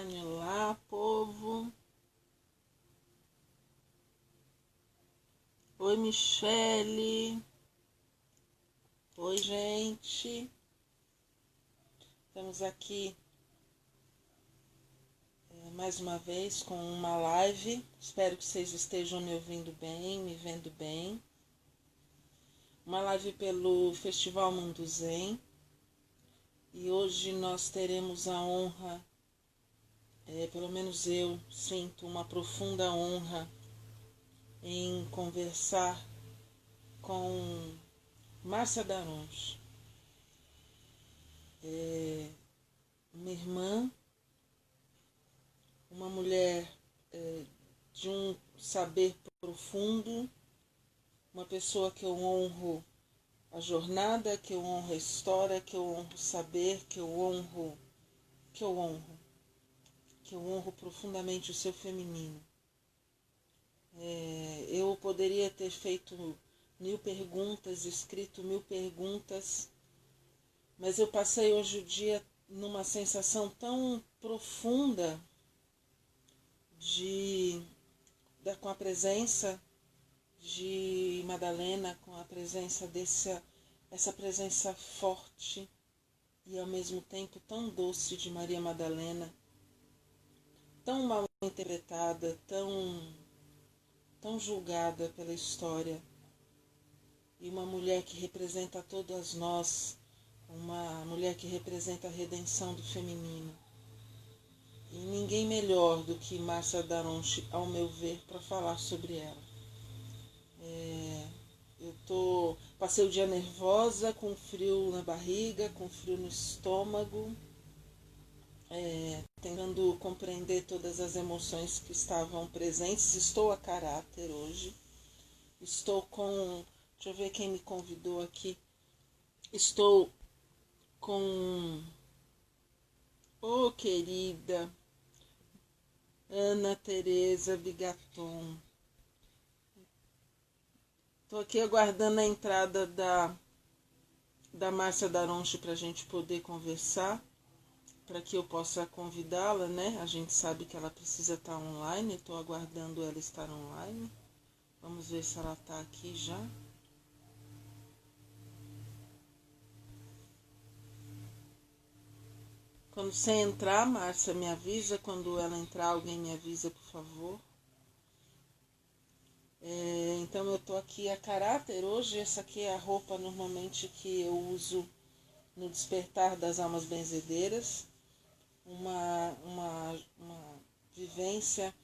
online lá, povo. Oi, Michele. Oi, gente. Estamos aqui mais uma vez com uma live. Espero que vocês estejam me ouvindo bem, me vendo bem. Uma live pelo Festival Mundo Zen. E hoje nós teremos a honra, pelo menos eu sinto uma profunda honra em conversar com Márcia Daronchi, uma irmã, uma mulher de um saber profundo, uma pessoa que eu honro a jornada, que eu honro a história, que eu honro o saber, que eu honro profundamente o seu feminino. Eu poderia ter feito 1000 perguntas, escrito 1000 perguntas, mas eu passei hoje o dia numa sensação tão profunda com a presença de Madalena, com a presença essa presença forte e ao mesmo tempo tão doce de Maria Madalena, tão mal interpretada, tão julgada pela história, e uma mulher que representa todas nós, uma mulher que representa a redenção do feminino. E ninguém melhor do que Márcia Daronchi, ao meu ver, para falar sobre ela. Passei o dia nervosa, com frio na barriga, com frio no estômago, tentando compreender todas as emoções que estavam presentes. Estou a caráter hoje. Estou com... Deixa eu ver quem me convidou aqui. Estou com... Oh, querida Ana Tereza Bigaton. Estou aqui aguardando a entrada da Márcia Daronchi para a gente poder conversar, para que eu possa convidá-la, né? A gente sabe que ela precisa estar online, estou aguardando ela estar online. Vamos ver se ela está aqui já. Quando você entrar, Márcia, me avisa. Quando ela entrar, alguém me avisa, por favor. Então eu tô aqui a caráter hoje. Essa aqui é a roupa normalmente que eu uso no Despertar das Almas Benzedeiras. Uma vivência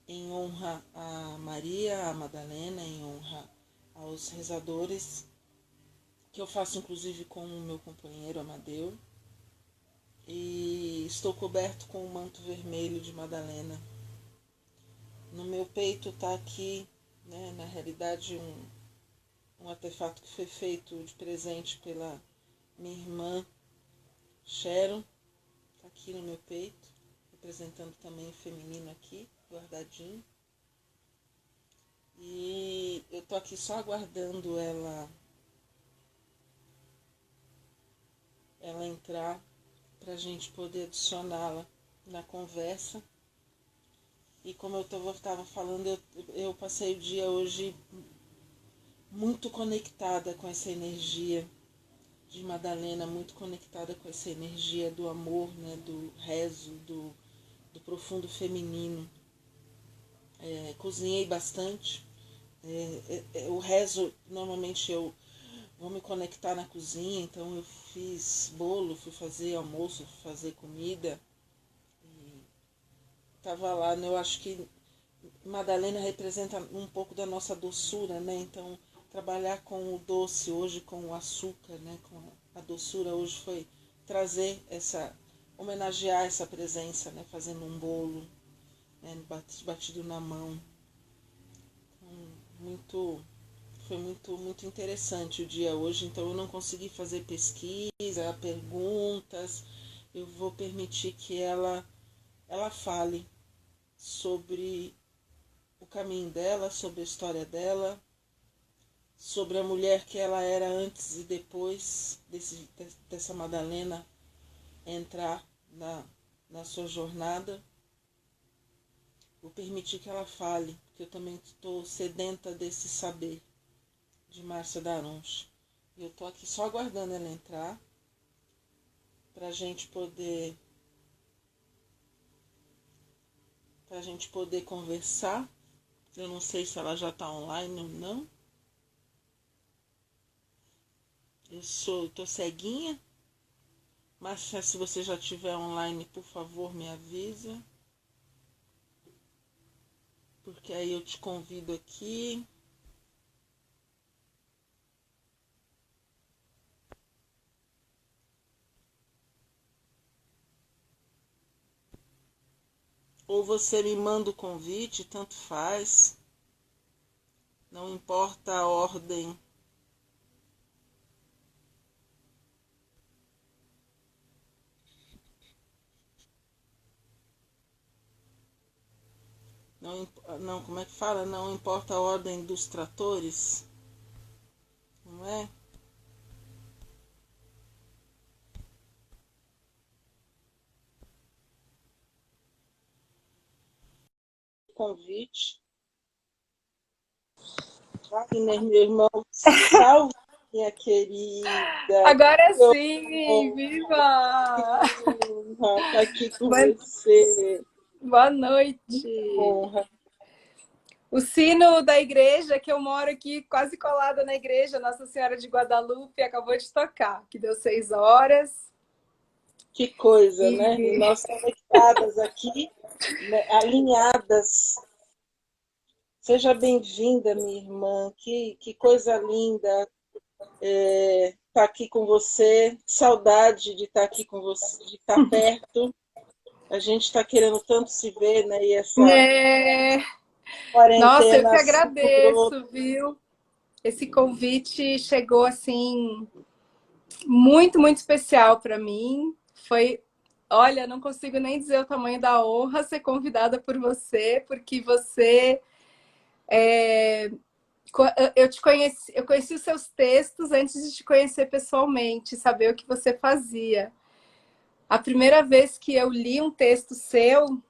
em honra a Maria, a Madalena, em honra aos rezadores, que eu faço inclusive com o meu companheiro Amadeu. E estou coberto com o manto vermelho de Madalena. No meu peito está aqui, né, na realidade, um artefato que foi feito de presente pela minha irmã Sharon. Está aqui no meu peito, representando também o feminino aqui, guardadinho. E eu tô aqui só aguardando ela entrar para a gente poder adicioná-la na conversa. E como eu estava falando, eu passei o dia hoje muito conectada com essa energia de Madalena, muito conectada com essa energia do amor, né, do rezo, do profundo feminino. Cozinhei bastante. O rezo, normalmente eu vou me conectar na cozinha, então eu fiz bolo, fui fazer almoço, fui fazer comida. Estava lá, né? Eu acho que Madalena representa um pouco da nossa doçura, né? Então, trabalhar com o doce hoje, com o açúcar, né? Com a doçura hoje foi homenagear essa presença, né? Fazendo um bolo, né? Batido na mão. Então, foi muito interessante o dia hoje. Então, eu não consegui fazer pesquisa, perguntas. Eu vou permitir que ela fale sobre o caminho dela, sobre a história dela, sobre a mulher que ela era antes e depois dessa Madalena entrar na sua jornada. Vou permitir que ela fale, porque eu também estou sedenta desse saber de Márcia Daronchi. E eu estou aqui só aguardando ela entrar para a gente poder conversar. Eu não sei se ela já está online ou não. Tô ceguinha. Mas se você já estiver online, por favor, me avisa. Porque aí eu te convido aqui. Ou você me manda o convite, tanto faz. Não importa a ordem. Não, como é que fala? Não importa a ordem dos tratores. Não é? Convite. Wagner, meu irmão, salve, minha querida. Agora Que sim, viva! honra estar aqui com Boa, você. boa Que noite. honra. O sino da igreja, que eu moro aqui quase colada na igreja, Nossa Senhora de Guadalupe, acabou de tocar, que deu 6 horas. Que coisa, né? E E nós conectadas aqui, né, alinhadas. Seja bem-vinda, minha irmã. Que coisa linda estar aqui com você. Saudade de estar aqui com você, de estar perto. A gente está querendo tanto se ver, né? E essa é... Nossa, eu quarentena que assim cobrou. agradeço, viu? Esse convite chegou assim muito, muito especial para mim. Foi, olha, não consigo nem dizer o tamanho da honra ser convidada por você, porque você eu conheci os seus textos antes de te conhecer pessoalmente, saber o que você fazia. A primeira vez que eu li um texto seu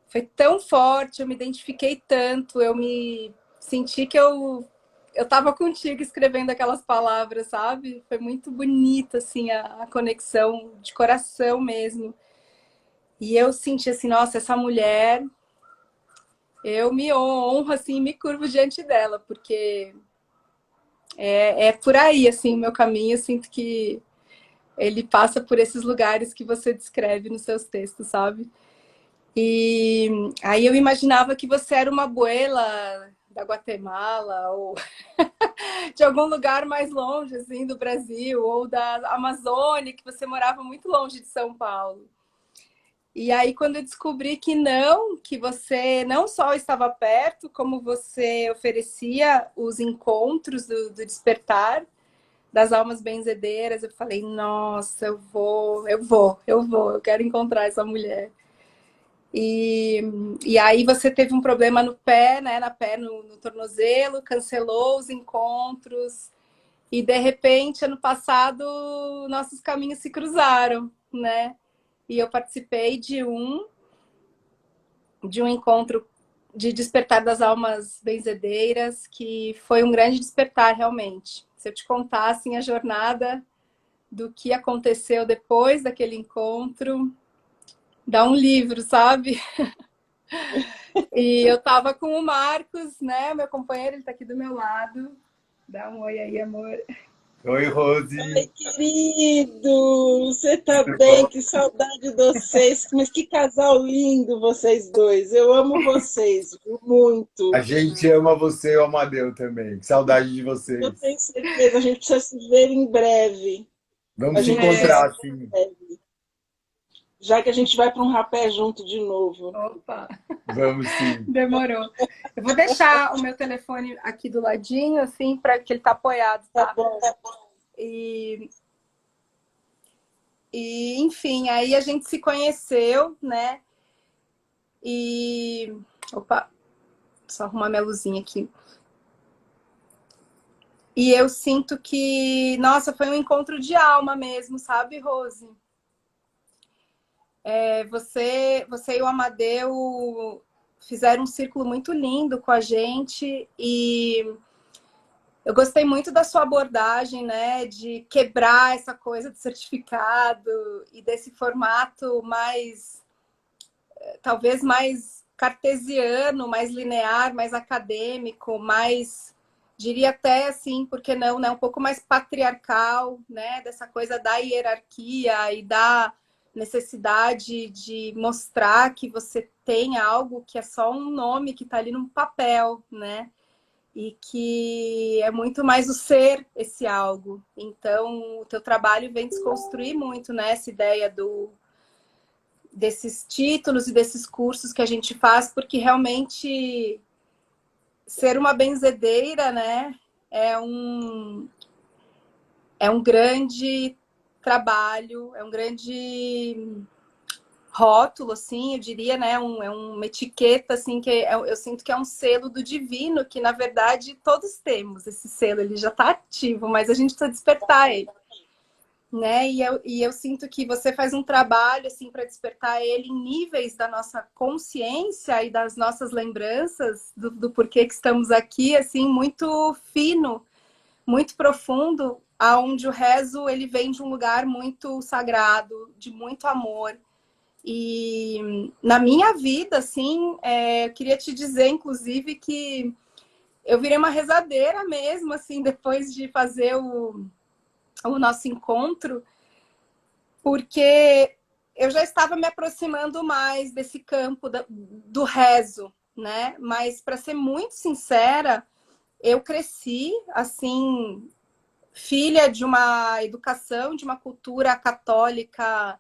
foi tão forte, eu me identifiquei tanto, eu me senti que eu estava contigo escrevendo aquelas palavras, sabe? Foi muito bonita assim a conexão de coração mesmo. E eu senti assim, nossa, essa mulher, eu me honro assim, me curvo diante dela, porque é por aí, assim, o meu caminho. Eu sinto que ele passa por esses lugares que você descreve nos seus textos, sabe? E aí eu imaginava que você era uma abuela da Guatemala ou de algum lugar mais longe, assim, do Brasil, ou da Amazônia, que você morava muito longe de São Paulo. E aí, quando eu descobri que não, que você não só estava perto, como você oferecia os encontros do despertar, das almas benzedeiras, eu falei, nossa, eu quero encontrar essa mulher. E aí você teve um problema no pé, né? No tornozelo, cancelou os encontros, e de repente, ano passado, nossos caminhos se cruzaram, né? E eu participei de um encontro de despertar das almas benzedeiras, que foi um grande despertar, realmente. Se eu te contasse assim, a jornada do que aconteceu depois daquele encontro, dá um livro, sabe? E eu tava com o Marcos, né? Meu companheiro, ele tá aqui do meu lado. Dá um oi aí, amor. Oi, Ai, Rose. querido, você tá Tudo bem? bom? Que saudade de vocês. Mas que casal lindo vocês dois. Eu amo vocês, viu? A Muito. gente ama você e o Amadeu também. Que saudade de Eu vocês. tenho certeza, a gente precisa se ver em breve. A Vamos se gente precisa se encontrar, ver em sim. breve. Já que a gente vai para um rapé junto de novo. Opa, Vamos sim. demorou. Eu vou deixar o meu telefone aqui do ladinho, assim, para que ele tá apoiado, Tá tá? bom. E, enfim, aí a gente se conheceu, né? E. Opa, só arrumar minha luzinha aqui. E eu sinto que, nossa, foi um encontro de alma mesmo, sabe, Rose? Você e o Amadeu fizeram um círculo muito lindo com a gente e eu gostei muito da sua abordagem, né, de quebrar essa coisa do certificado e desse formato mais, talvez mais cartesiano, mais linear, mais acadêmico, mais, diria até assim, por que não, né, um pouco mais patriarcal, né, dessa coisa da hierarquia e da necessidade de mostrar que você tem algo que é só um nome que está ali num papel, né? E que é muito mais o ser esse algo. Então, o teu trabalho vem desconstruir muito, né, essa ideia desses títulos e desses cursos que a gente faz, porque realmente ser uma benzedeira, né, é um grande trabalho, é um grande rótulo, assim, eu diria, né? É uma etiqueta, assim, que eu sinto que é um selo do divino, que na verdade todos temos esse selo, ele já está ativo, mas a gente precisa despertar ele, né? E eu sinto que você faz um trabalho, assim, para despertar ele em níveis da nossa consciência e das nossas lembranças do porquê que estamos aqui, assim, muito fino, muito profundo, aonde o rezo ele vem de um lugar muito sagrado, de muito amor. E na minha vida, assim, eu queria te dizer, inclusive, que eu virei uma rezadeira mesmo, assim, depois de fazer o nosso encontro, porque eu já estava me aproximando mais desse campo do rezo, né? Mas, para ser muito sincera, eu cresci, assim, filha de uma educação, de uma cultura católica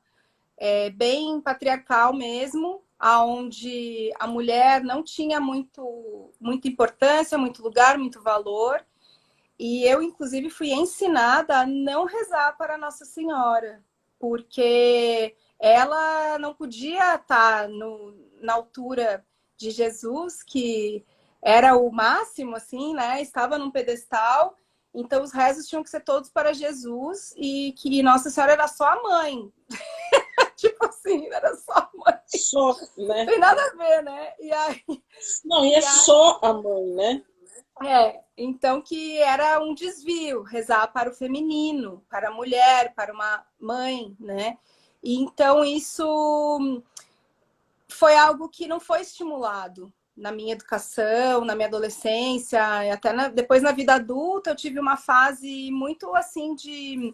bem patriarcal mesmo, aonde a mulher não tinha muita importância, muito lugar, muito valor. E eu, inclusive, fui ensinada a não rezar para Nossa Senhora, porque ela não podia estar na altura de Jesus, que era o máximo, assim, né? Estava num pedestal. Então, os rezos tinham que ser todos para Jesus e que Nossa Senhora era só a mãe. Tipo assim, era só a mãe. Só, né? Tem nada a ver, né? Não, e é só a mãe, né? Então que era um desvio, rezar para o feminino, para a mulher, para uma mãe, né? E então isso foi algo que não foi estimulado na minha educação, na minha adolescência, e até depois na vida adulta eu tive uma fase muito assim de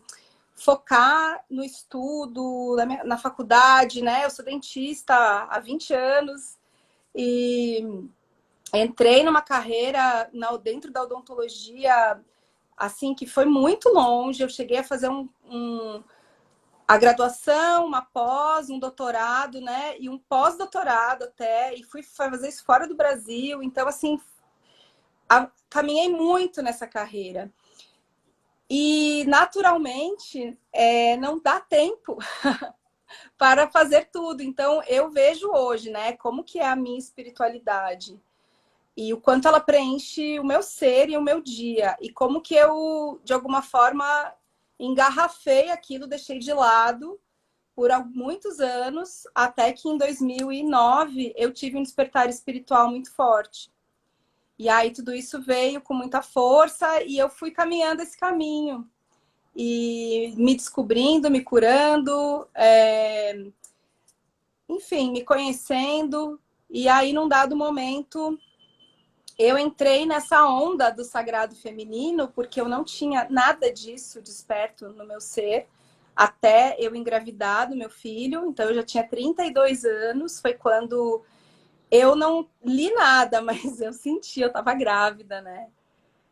focar no estudo, na faculdade, né? Eu sou dentista há 20 anos e entrei numa carreira dentro da odontologia, assim, que foi muito longe. Eu cheguei a fazer a graduação, uma pós, um doutorado, né? E um pós-doutorado até, e fui fazer isso fora do Brasil. Então, assim, caminhei muito nessa carreira. E, naturalmente, não dá tempo para fazer tudo. Então, eu vejo hoje, né, como que é a minha espiritualidade e o quanto ela preenche o meu ser e o meu dia. E como que eu, de alguma forma, engarrafei aquilo, deixei de lado por muitos anos, até que em 2009 eu tive um despertar espiritual muito forte. E aí tudo isso veio com muita força e eu fui caminhando esse caminho. E me descobrindo, me curando, enfim, me conhecendo. E aí, num dado momento, eu entrei nessa onda do sagrado feminino, porque eu não tinha nada disso desperto no meu ser, até eu engravidar do meu filho. Então, eu já tinha 32 anos, foi quando eu não li nada, mas eu senti, eu estava grávida, né?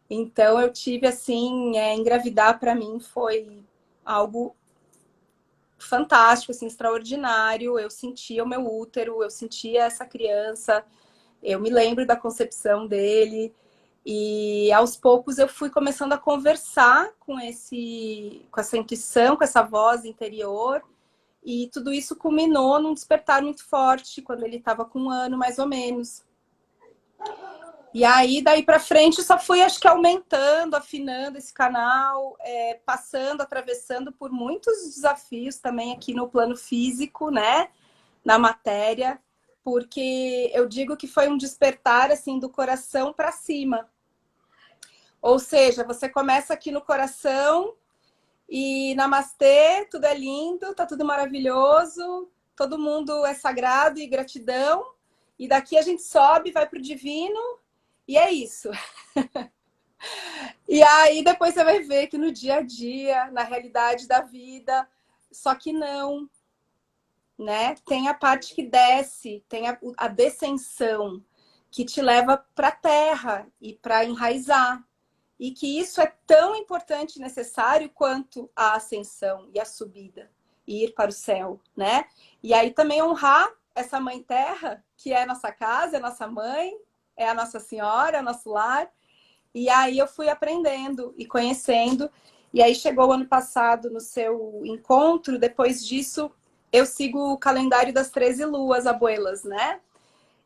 Então, eu tive, assim, engravidar para mim foi algo fantástico, assim, extraordinário. Eu sentia o meu útero, eu sentia essa criança, eu me lembro da concepção dele. E aos poucos eu fui começando a conversar com essa intuição, com essa voz interior. E tudo isso culminou num despertar muito forte, quando ele estava com 1 ano, mais ou menos. E aí, daí para frente, só fui, acho que, aumentando, afinando esse canal, passando, atravessando por muitos desafios também aqui no plano físico, né? na matéria, porque eu digo que foi um despertar assim do coração para cima. Ou seja, você começa aqui no coração e namastê, tudo é lindo, tá tudo maravilhoso, todo mundo é sagrado e gratidão, e daqui a gente sobe, vai pro divino, e é isso. E aí depois você vai ver que no dia a dia, na realidade da vida, só que não, né? Tem a parte que desce, tem a descensão, que te leva para a terra e para enraizar. E que isso é tão importante e necessário quanto a ascensão e a subida, e ir para o céu, né? E aí também honrar essa mãe terra, que é a nossa casa, é a nossa mãe, é a Nossa Senhora, é o nosso lar. E aí eu fui aprendendo e conhecendo. E aí chegou o ano passado no seu encontro, depois disso eu sigo o calendário das 13 luas abuelas, né?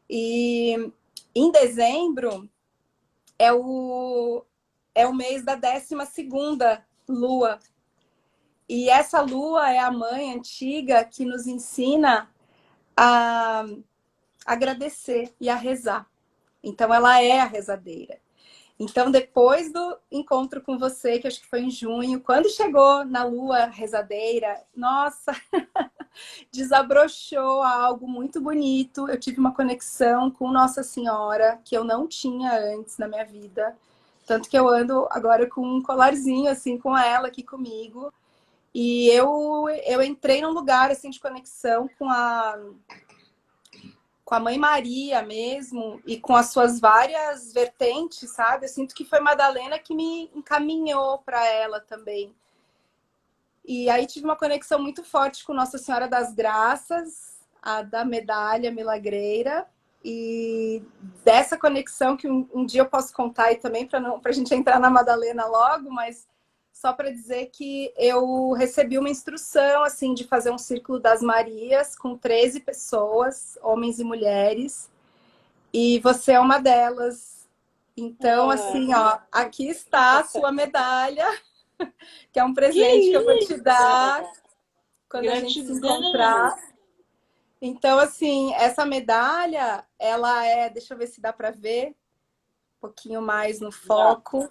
E em dezembro é o mês da 12ª lua. E essa lua é a mãe antiga que nos ensina a agradecer e a rezar. Então ela é a rezadeira. Então, depois do encontro com você, que acho que foi em junho, quando chegou na lua rezadeira, nossa, desabrochou algo muito bonito. Eu tive uma conexão com Nossa Senhora que eu não tinha antes na minha vida. Tanto que eu ando agora com um colarzinho, assim, com ela aqui comigo. E eu entrei num lugar, assim, de conexão com a Mãe Maria mesmo, e com as suas várias vertentes, sabe? Eu sinto que foi Madalena que me encaminhou para ela também. E aí tive uma conexão muito forte com Nossa Senhora das Graças, a da medalha milagreira, e dessa conexão que um dia eu posso contar aí também, para a gente entrar na Madalena logo, mas só para dizer que eu recebi uma instrução assim de fazer um Círculo das Marias com 13 pessoas, homens e mulheres, e você é uma delas. Então, assim, ó, aqui está a sua medalha, que é um presente que eu vou te dar quando a gente se encontrar. Então, assim, essa medalha, ela é, deixa eu ver se dá para ver um pouquinho mais no foco.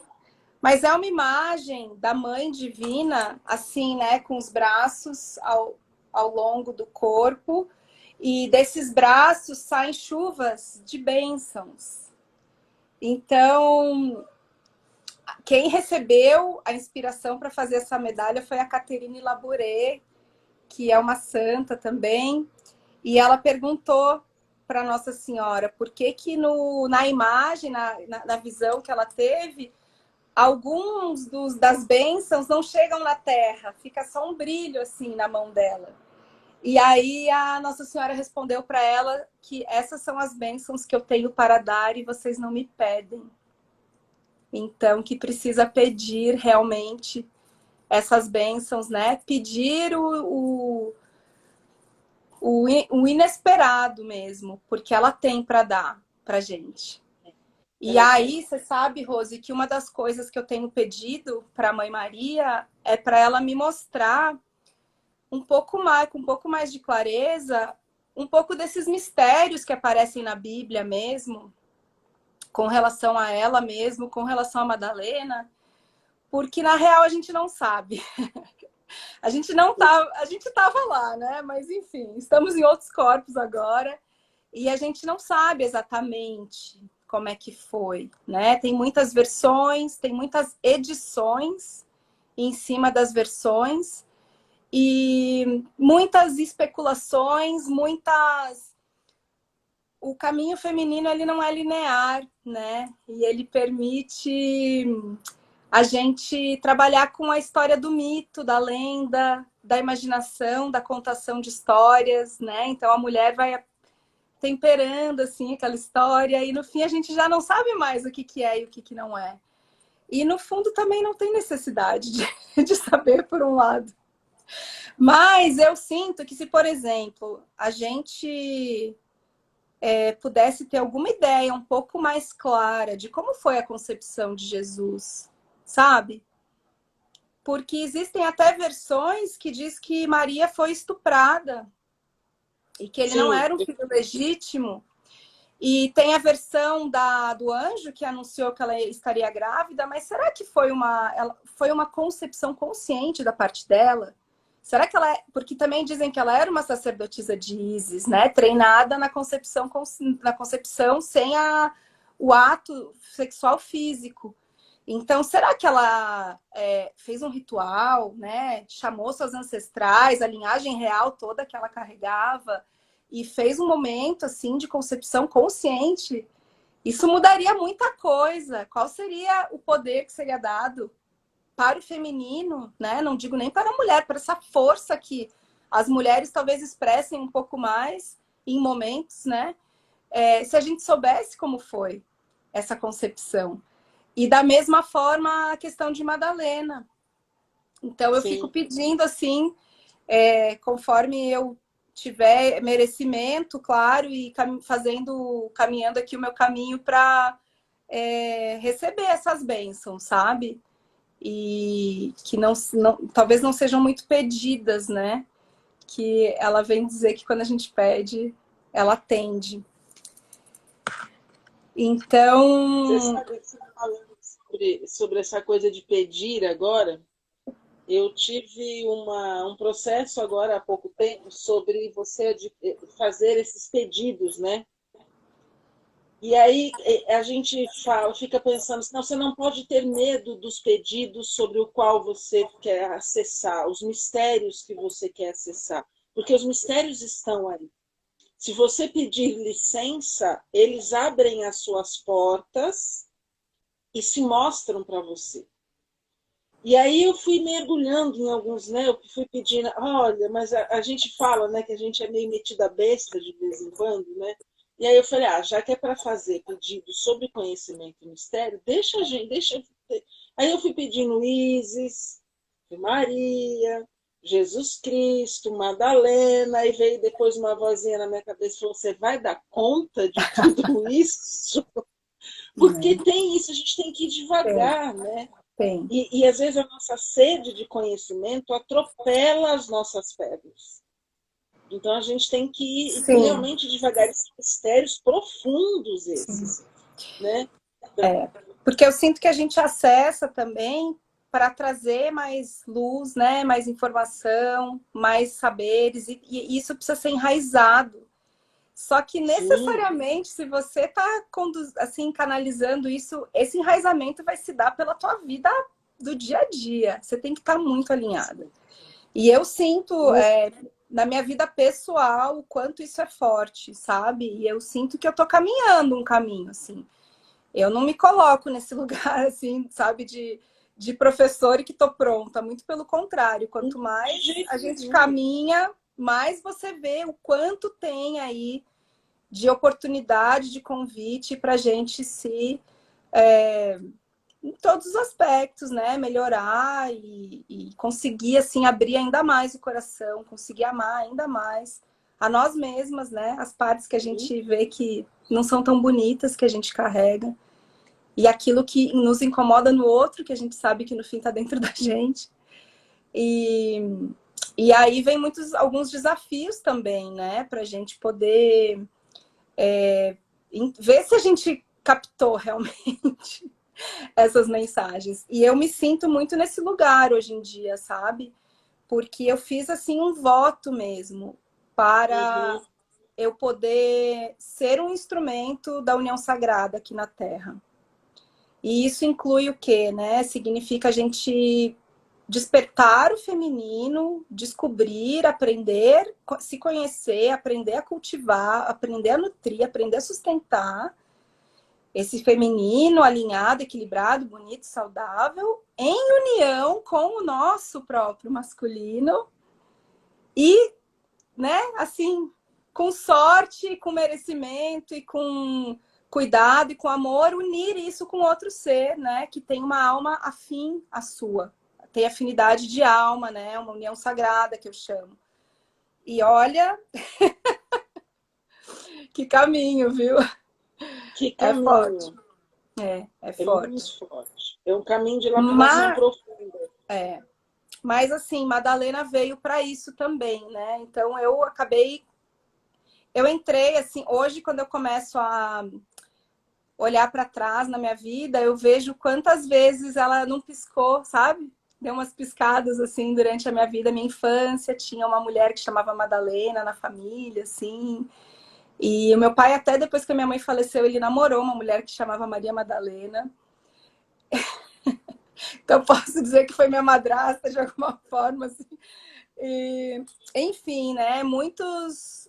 Mas é uma imagem da Mãe Divina, assim, né, com os braços ao longo do corpo. E desses braços saem chuvas de bênçãos. Então, quem recebeu a inspiração para fazer essa medalha foi a Caterine Labouré, que é uma santa também. E ela perguntou para Nossa Senhora por que na imagem, na visão que ela teve, alguns das bênçãos não chegam na terra, fica só um brilho assim na mão dela. E aí a Nossa Senhora respondeu para ela que essas são as bênçãos que eu tenho para dar e vocês não me pedem. Então, que precisa pedir realmente essas bênçãos, né? Pedir o inesperado mesmo, porque ela tem para dar para gente. E aí, você sabe, Rose, que uma das coisas que eu tenho pedido para a Mãe Maria é para ela me mostrar um pouco mais, com um pouco mais de clareza, um pouco desses mistérios que aparecem na Bíblia mesmo, com relação a ela mesmo, com relação a Madalena, porque na real a gente não sabe. A gente estava lá, né? Mas enfim, estamos em outros corpos agora e a gente não sabe exatamente como é que foi, né? Tem muitas versões, tem muitas edições em cima das versões e muitas especulações, o caminho feminino ele não é linear, né? E ele permite a gente trabalhar com a história do mito, da lenda, da imaginação, da contação de histórias, né? Então a mulher vai temperando assim aquela história e no fim a gente já não sabe mais o que é e o que não é. E no fundo também não tem necessidade de saber por um lado. Mas eu sinto que se, por exemplo, a gente pudesse ter alguma ideia um pouco mais clara de como foi a concepção de Jesus, sabe? Porque existem até versões que diz que Maria foi estuprada. e que ele não Sim. era um filho legítimo. E tem a versão do anjo que anunciou que ela estaria grávida, mas será que foi uma concepção consciente da parte dela? Será que ela porque também dizem que ela era uma sacerdotisa de Ísis, né? Treinada na concepção sem o ato sexual físico. Então, será que ela fez um ritual, né? Chamou suas ancestrais, a linhagem real toda que ela carregava, e fez um momento assim de concepção consciente? Isso mudaria muita coisa. Qual seria o poder que seria dado para o feminino, né? Não digo nem para a mulher, para essa força que as mulheres talvez expressem um pouco mais em momentos, né? Se a gente soubesse como foi essa concepção. E da mesma forma a questão de Madalena. Então eu fico pedindo assim, conforme eu tiver merecimento, claro, e caminhando aqui o meu caminho para receber essas bênçãos, sabe? E que talvez não sejam muito pedidas, né? Que ela vem dizer que quando a gente pede, ela atende. Então... Você sabe que você está falando sobre essa coisa de pedir agora? Eu tive um processo agora há pouco tempo sobre você fazer esses pedidos, né? E aí a gente fica pensando assim, não, você não pode ter medo dos pedidos sobre o qual você quer acessar, os mistérios que você quer acessar, porque os mistérios estão aí. Se você pedir licença, eles abrem as suas portas e se mostram para você. E aí eu fui mergulhando em alguns, né? Eu fui pedindo, olha, mas a gente fala, né, que a gente é meio metida besta de vez em quando, né? E aí eu falei, já que é para fazer pedido sobre conhecimento e mistério, deixa. Aí eu fui pedindo Ísis, Maria, Jesus Cristo, Madalena, e veio depois uma vozinha na minha cabeça e falou, você vai dar conta de tudo isso? Porque tem isso, a gente tem que ir devagar, né? Tem. E às vezes a nossa sede de conhecimento atropela as nossas pedras. Então a gente tem que ir realmente devagar, esses mistérios profundos esses, né? Porque eu sinto que a gente acessa também para trazer mais luz, né? Mais informação, mais saberes, e isso precisa ser enraizado. Só que necessariamente, se você está assim, canalizando isso, esse enraizamento vai se dar pela tua vida do dia a dia. Você tem que estar muito alinhada. E eu sinto na minha vida pessoal o quanto isso é forte, sabe? E eu sinto que eu tô caminhando um caminho, assim. Eu não me coloco nesse lugar, assim, sabe, de professor e que tô pronta. Muito pelo contrário. Quanto mais a gente caminha, mais você vê o quanto tem aí de oportunidade, de convite para a gente em todos os aspectos, né? Melhorar e conseguir, assim, abrir ainda mais o coração, conseguir amar ainda mais a nós mesmas, né? As partes que a gente vê que não são tão bonitas, que a gente carrega. E aquilo que nos incomoda no outro, que a gente sabe que no fim está dentro da gente. E aí vem alguns desafios também, né? Para a gente poder ver se a gente captou realmente essas mensagens. E eu me sinto muito nesse lugar hoje em dia, sabe? Porque eu fiz, assim, um voto mesmo para eu poder ser um instrumento da união sagrada aqui na Terra. E isso inclui o quê, né? Significa a gente despertar o feminino, descobrir, aprender, se conhecer, aprender a cultivar, aprender a nutrir, aprender a sustentar esse feminino alinhado, equilibrado, bonito, saudável, em união com o nosso próprio masculino e, né, assim, com sorte, com merecimento e com cuidado e com amor, unir isso com outro ser, né, que tem uma alma afim à sua. Tem afinidade de alma, né? Uma união sagrada que eu chamo. E olha, que caminho, viu? Que caminho. É forte. É forte. Muito forte. É um caminho de lapidação profunda. Mas assim, Madalena veio para isso também, né? Então eu acabei eu entrei, assim, hoje quando eu começo a olhar para trás na minha vida, eu vejo quantas vezes ela não piscou, sabe? Deu umas piscadas, assim, durante a minha vida, minha infância. Tinha uma mulher que chamava Madalena na família, assim. E o meu pai, até depois que a minha mãe faleceu, ele namorou uma mulher que chamava Maria Madalena. Então, eu posso dizer que foi minha madrasta, de alguma forma, assim. E, enfim, né? Muitos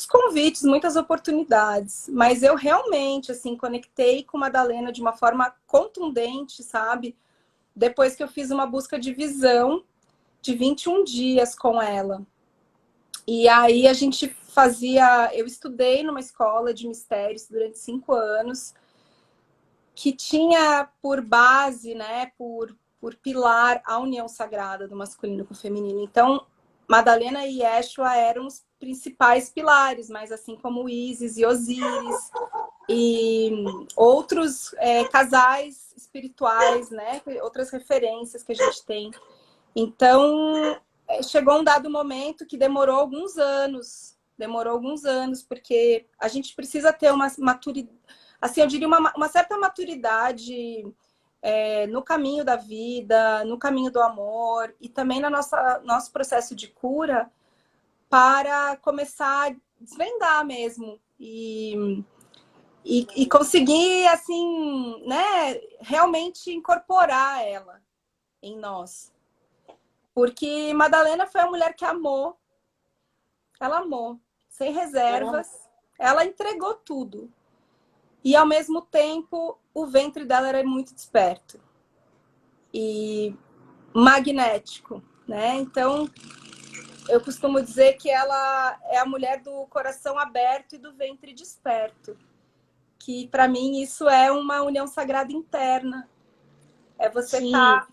convites, muitas oportunidades. Mas eu realmente, assim, conectei com Madalena de uma forma contundente, sabe? Depois que eu fiz uma busca de visão de 21 dias com ela. E aí a gente fazia... Eu estudei numa escola de mistérios durante 5 anos, que tinha por base, né, por pilar, a união sagrada do masculino com o feminino. Então, Madalena e Yeshua eram os principais pilares, mas assim como Ísis e Osíris e outros casais espirituais, né, outras referências que a gente tem. Então, chegou um dado momento que demorou alguns anos, porque a gente precisa ter uma maturidade, assim, eu diria uma certa maturidade no caminho da vida, no caminho do amor e também no nosso processo de cura para começar a desvendar mesmo e conseguir, assim, né, realmente incorporar ela em nós. Porque Madalena foi a mulher que amou, ela amou, sem reservas, ela entregou tudo. E, ao mesmo tempo, o ventre dela era muito desperto e magnético, né? Então, eu costumo dizer que ela é a mulher do coração aberto e do ventre desperto. Que, para mim, isso é uma união sagrada interna. É você estar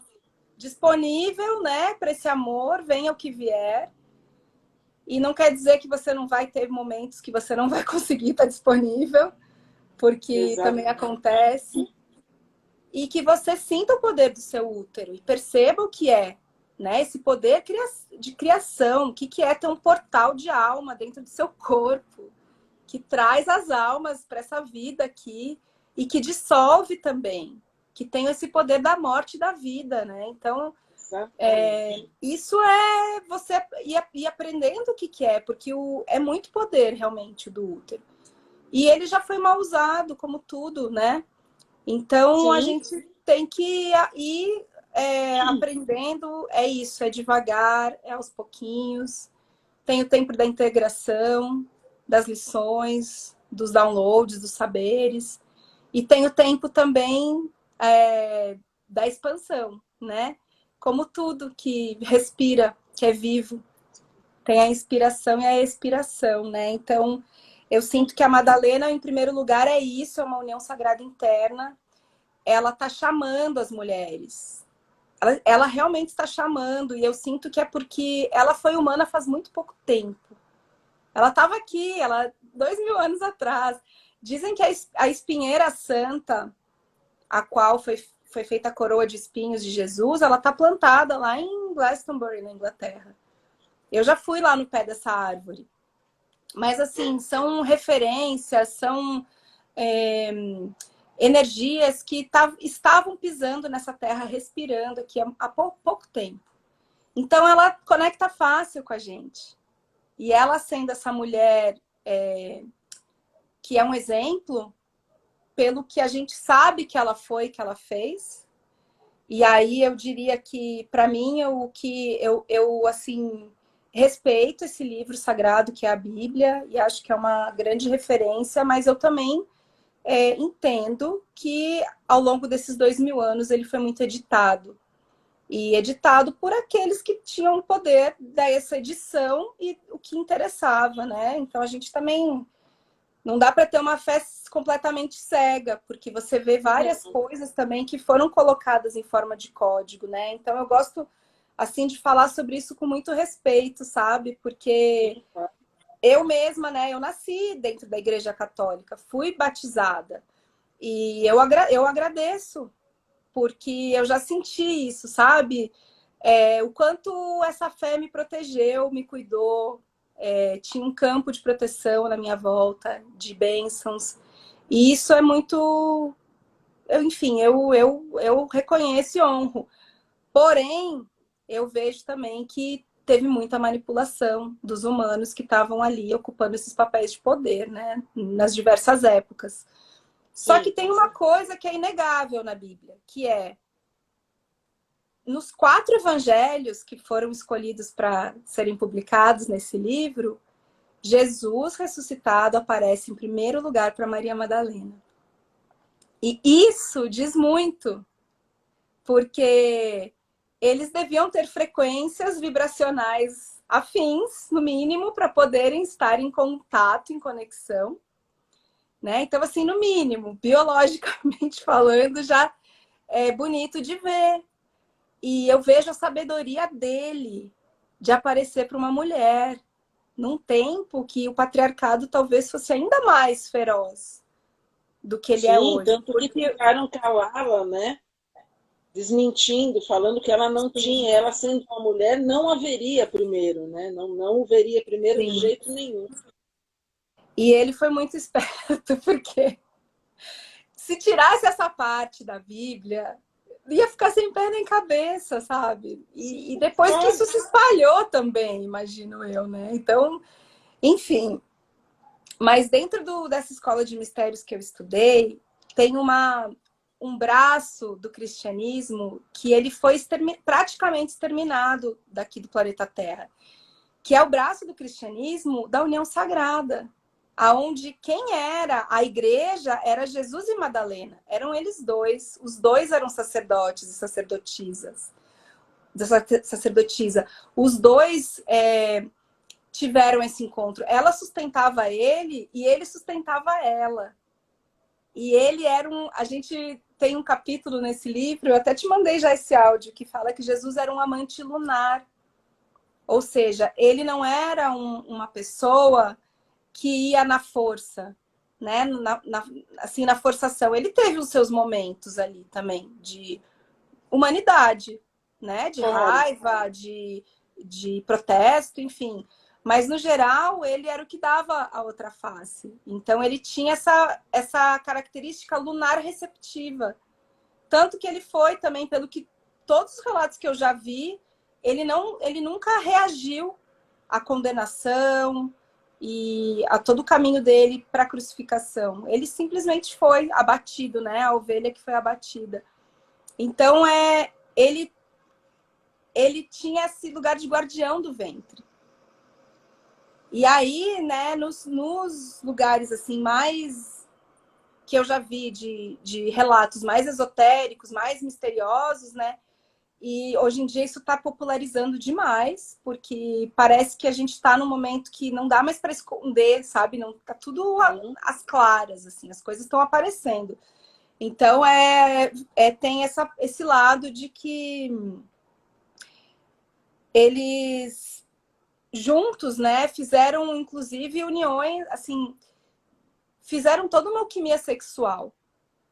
disponível, né, para esse amor, venha o que vier. E não quer dizer que você não vai ter momentos que você não vai conseguir estar disponível, porque também acontece. E que você sinta o poder do seu útero e perceba o que é, né? Esse poder de criação, o que é ter um portal de alma dentro do seu corpo, que traz as almas para essa vida aqui e que dissolve também, que tem esse poder da morte e da vida, né? Então, isso é você ir aprendendo o que é, porque é muito poder realmente do útero. E ele já foi mal usado, como tudo, né? Então, a gente tem que ir aprendendo, é isso, é devagar, é aos pouquinhos. Tem o tempo da integração, das lições, dos downloads, dos saberes. E tem o tempo também da expansão, né? Como tudo que respira, que é vivo. Tem a inspiração e a expiração, né? Então, eu sinto que a Madalena, em primeiro lugar, é isso, é uma união sagrada interna. Ela está chamando as mulheres. Ela realmente está chamando, e eu sinto que é porque ela foi humana faz muito pouco tempo. Ela estava aqui, 2000 anos atrás. Dizem que a espinheira santa, a qual foi feita a coroa de espinhos de Jesus, ela está plantada lá em Glastonbury, na Inglaterra. Eu já fui lá no pé dessa árvore. Mas, assim, são referências, são energias que estavam pisando nessa terra, respirando aqui há pouco tempo. Então, ela conecta fácil com a gente. E ela sendo essa mulher que é um exemplo, pelo que a gente sabe que ela foi, que ela fez. E aí eu diria que, para mim, eu assim, respeito esse livro sagrado que é a Bíblia, e acho que é uma grande referência, mas eu também entendo que ao longo desses 2000 anos ele foi muito editado. E editado por aqueles que tinham o poder dessa edição e o que interessava, né? Então a gente também não dá para ter uma fé completamente cega, porque você vê várias coisas também que foram colocadas em forma de código, né? Então eu gosto assim de falar sobre isso com muito respeito, sabe? Porque eu mesma, né, eu nasci dentro da Igreja Católica, fui batizada. E eu agradeço, porque eu já senti isso, sabe? O quanto essa fé me protegeu, me cuidou, tinha um campo de proteção na minha volta, de bênçãos. E isso é muito... Enfim, eu reconheço e honro. Porém, eu vejo também que teve muita manipulação dos humanos que estavam ali ocupando esses papéis de poder, né? Nas diversas épocas. Só que tem uma coisa que é inegável na Bíblia, que é nos 4 evangelhos que foram escolhidos para serem publicados nesse livro, Jesus ressuscitado aparece em primeiro lugar para Maria Madalena. E isso diz muito, porque eles deviam ter frequências vibracionais afins, no mínimo, para poderem estar em contato, em conexão, né? Então, assim, no mínimo, biologicamente falando, já é bonito de ver. E eu vejo a sabedoria dele de aparecer para uma mulher num tempo que o patriarcado talvez fosse ainda mais feroz do que ele é hoje. Tanto que tentaram calá-la, né? Desmentindo, falando que ela não tinha, ela sendo uma mulher, não haveria primeiro, né? Não o veria primeiro de jeito nenhum. E ele foi muito esperto, porque se tirasse essa parte da Bíblia, ia ficar sem perna nem cabeça, sabe? E depois que isso se espalhou também, imagino eu, né? Então, enfim. Mas dentro dessa escola de mistérios que eu estudei, tem um braço do cristianismo que ele foi praticamente exterminado daqui do planeta Terra, que é o braço do cristianismo da união sagrada, aonde quem era a igreja era Jesus e Madalena, eram eles dois, os dois eram sacerdotes e sacerdotisas, sacerdotisa, os dois tiveram esse encontro, ela sustentava ele e ele sustentava ela. E ele era a gente tem um capítulo nesse livro, eu até te mandei já esse áudio, que fala que Jesus era um amante lunar. Ou seja, ele não era uma pessoa que ia na força, né? Assim, na forçação. Ele teve os seus momentos ali também de humanidade, né? De raiva, de protesto, enfim. Mas, no geral, ele era o que dava a outra face. Então, ele tinha essa característica lunar receptiva. Tanto que ele foi também, pelo que todos os relatos que eu já vi, ele nunca reagiu à condenação e a todo o caminho dele para a crucificação. Ele simplesmente foi abatido, né? A ovelha que foi abatida. Então, ele tinha esse lugar de guardião do ventre. E aí, né, nos lugares assim mais que eu já vi de relatos mais esotéricos, mais misteriosos, né? E hoje em dia isso está popularizando demais, porque parece que a gente está num momento que não dá mais para esconder, sabe? Não tá tudo às claras, assim, as coisas estão aparecendo. Então tem esse lado de que eles juntos, né, fizeram inclusive uniões, assim, fizeram toda uma alquimia sexual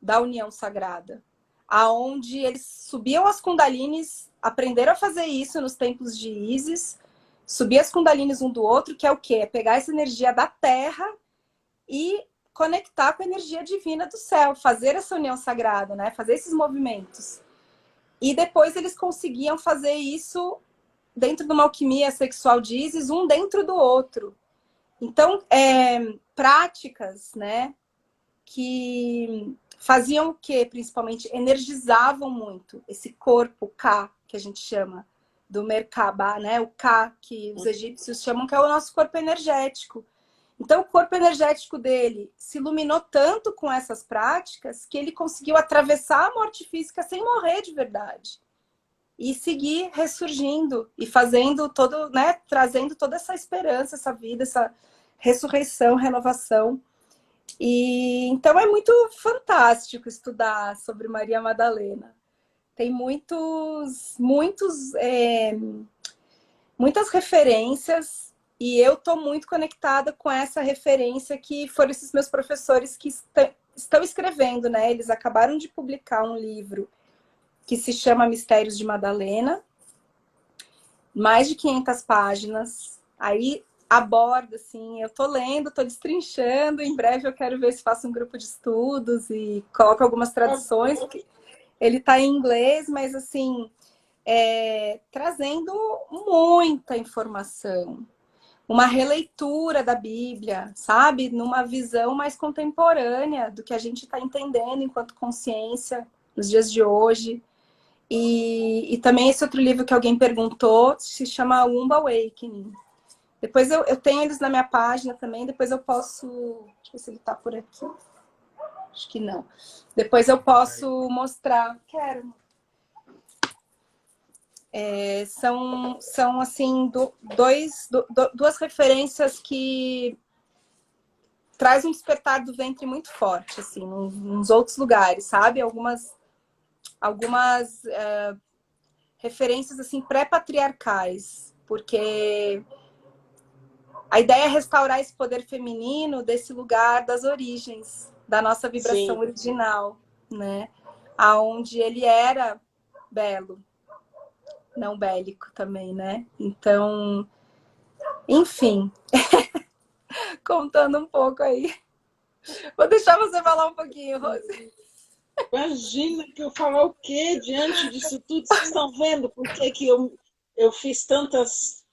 da união sagrada, aonde eles subiam as kundalines, aprenderam a fazer isso nos templos de Ísis, subir as kundalines um do outro, que é o quê? É pegar essa energia da terra e conectar com a energia divina do céu, fazer essa união sagrada, né? Fazer esses movimentos. E depois eles conseguiam fazer isso dentro de uma alquimia sexual de Ísis, um dentro do outro. Então, práticas, né, que faziam o quê? Principalmente energizavam muito esse corpo Ka, que a gente chama, do Merkaba, né? O Ka, que os egípcios chamam, que é o nosso corpo energético. Então, o corpo energético dele se iluminou tanto com essas práticas que ele conseguiu atravessar a morte física sem morrer de verdade. E seguir ressurgindo e fazendo todo, né? Trazendo toda essa esperança, essa vida, essa ressurreição, renovação. E então é muito fantástico estudar sobre Maria Madalena. Tem muitas referências e eu estou muito conectada com essa referência que foram esses meus professores que estão escrevendo, né? Eles acabaram de publicar um livro que se chama Mistérios de Madalena, mais de 500 páginas. Aí aborda, assim, eu tô lendo, tô destrinchando, em breve eu quero ver se faço um grupo de estudos e coloco algumas traduções, porque ele tá em inglês, mas assim, trazendo muita informação, uma releitura da Bíblia, sabe? Numa visão mais contemporânea do que a gente está entendendo enquanto consciência nos dias de hoje. E também esse outro livro que alguém perguntou se chama Womb Awakening. Depois eu tenho eles na minha página também, depois eu posso... Deixa eu ver se ele está por aqui. Acho que não. Depois eu posso mostrar. Quero. São assim, duas referências que traz um despertar do ventre muito forte, assim, nos outros lugares, sabe? Algumas referências assim pré-patriarcais, porque a ideia é restaurar esse poder feminino desse lugar das origens, da nossa vibração Sim. original, né? Aonde ele era belo, não bélico também, né? Então, enfim, contando um pouco aí. Vou deixar você falar um pouquinho, Rose. Imagina que eu falar o quê diante disso tudo? Vocês estão vendo por que eu fiz tantas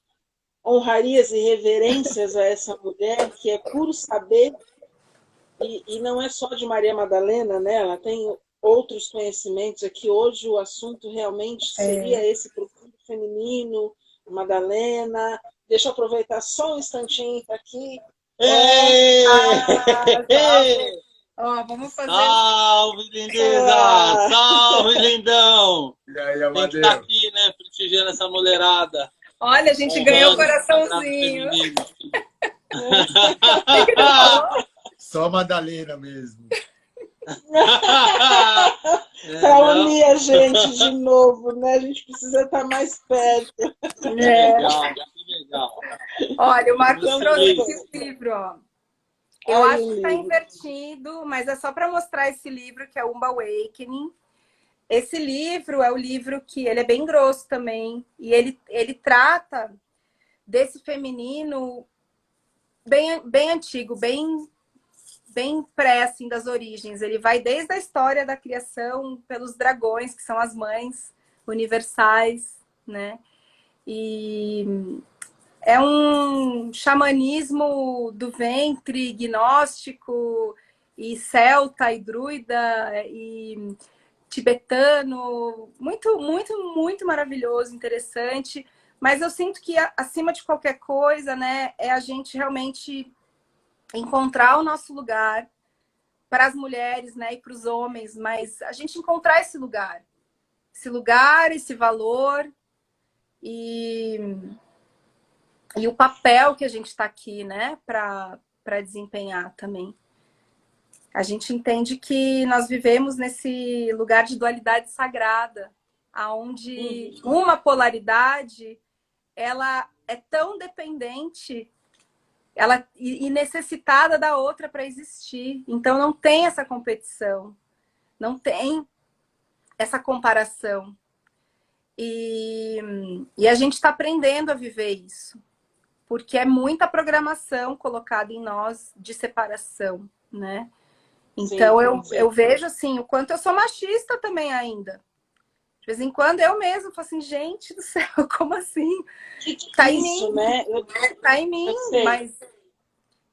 honrarias e reverências a essa mulher, que é puro saber, e não é só de Maria Madalena, né? Ela tem outros conhecimentos aqui. Hoje o assunto realmente seria esse profundo feminino, Madalena. Deixa eu aproveitar só um instantinho para aqui. Ó, vamos fazer. Salve, lindeza! Salve, lindão! E aí, Tem que Amadeu? estar aqui, né? Prestigiando essa mulherada. Olha, a gente ganhou o coraçãozinho. Só Madalena mesmo. Para unir a gente de novo, né? A gente precisa estar mais perto. Legal, que legal. Olha, o Marcos trouxe aqui o livro, ó. Eu Ai, acho que está invertido, mas é só para mostrar esse livro que é Womb Awakening. Esse livro é o livro que ele é bem grosso também, e ele trata desse feminino bem antigo, bem pré, assim, das origens. Ele vai desde a história da criação pelos dragões, que são as mães universais, né? E é um xamanismo do ventre, gnóstico, e celta, e druida, e tibetano, muito, muito, muito maravilhoso, interessante. Mas eu sinto que, acima de qualquer coisa, né, é a gente realmente encontrar o nosso lugar para as mulheres, né, e para os homens, mas a gente encontrar esse lugar, esse valor e o papel que a gente está aqui, né, para desempenhar também. A gente entende que nós vivemos nesse lugar de dualidade sagrada, aonde uma polaridade ela é tão dependente e necessitada da outra para existir. Então não tem essa competição, não tem essa comparação. E a gente está aprendendo a viver isso, porque é muita programação colocada em nós de separação, né? Então eu vejo assim, o quanto eu sou machista também ainda. De vez em quando eu mesma falo assim, gente do céu, como assim? Tá em mim, né? Tá em mim, mas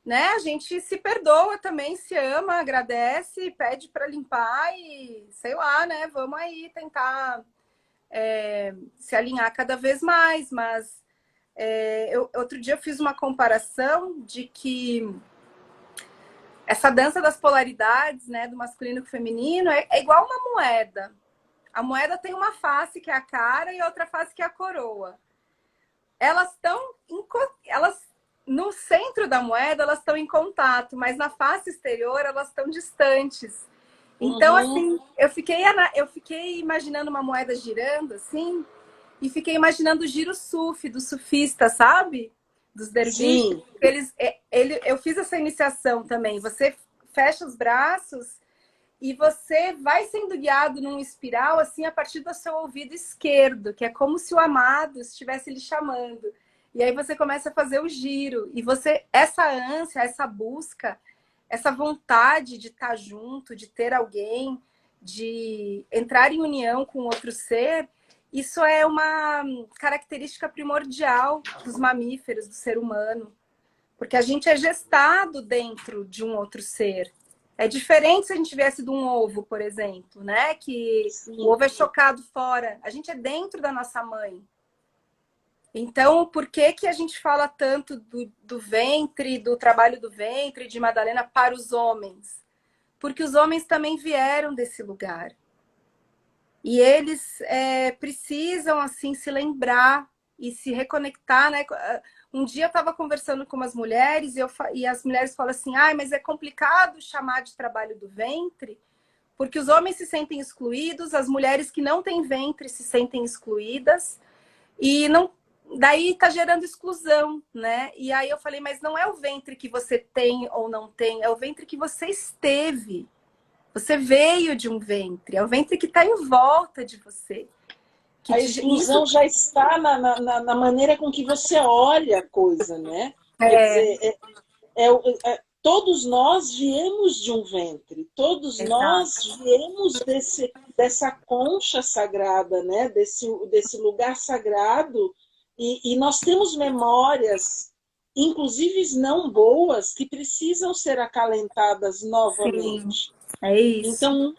né, a gente se perdoa também, se ama, agradece, pede para limpar e sei lá, né? Vamos aí tentar se alinhar cada vez mais. Mas outro dia eu fiz uma comparação de que essa dança das polaridades, né, do masculino e do feminino, é igual uma moeda. A moeda tem uma face que é a cara e outra face que é a coroa. Elas no centro da moeda elas estão em contato, mas na face exterior elas estão distantes. Então, assim, eu fiquei imaginando uma moeda girando, assim, e fiquei imaginando o giro sufi, do sufista, sabe? Dos derviches. Eu fiz essa iniciação também. Você fecha os braços e você vai sendo guiado num espiral, assim, a partir do seu ouvido esquerdo, que é como se o amado estivesse lhe chamando. E aí você começa a fazer o giro. E você, essa ânsia, essa busca, essa vontade de estar junto, de ter alguém, de entrar em união com outro ser, isso é uma característica primordial dos mamíferos, do ser humano. Porque a gente é gestado dentro de um outro ser. É diferente se a gente viesse de um ovo, por exemplo, né? Que o ovo é chocado fora. A gente é dentro da nossa mãe. Então, por que que a gente fala tanto do ventre, do trabalho do ventre, de Madalena para os homens? Porque os homens também vieram desse lugar. E eles precisam, assim, se lembrar e se reconectar, né? Um dia eu estava conversando com umas mulheres e as mulheres falam assim, mas é complicado chamar de trabalho do ventre, porque os homens se sentem excluídos, as mulheres que não têm ventre se sentem excluídas, e não, daí está gerando exclusão, né? E aí eu falei, mas não é o ventre que você tem ou não tem, é o ventre que você esteve. Você veio de um ventre, é o ventre que está em volta de você. A exclusão já está na maneira com que você olha a coisa, né? Quer dizer, todos nós viemos de um ventre, todos nós viemos dessa concha sagrada, né? Desse lugar sagrado, e nós temos memórias, inclusive não boas, que precisam ser acalentadas novamente. Sim, é isso. Então,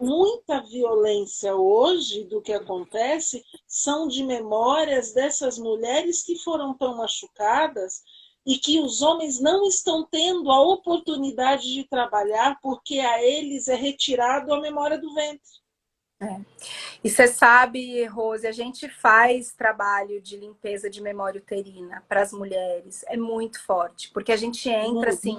muita violência hoje do que acontece são de memórias dessas mulheres que foram tão machucadas e que os homens não estão tendo a oportunidade de trabalhar porque a eles é retirado a memória do ventre. E você sabe, Rose, a gente faz trabalho de limpeza de memória uterina para as mulheres. É muito forte, porque a gente entra assim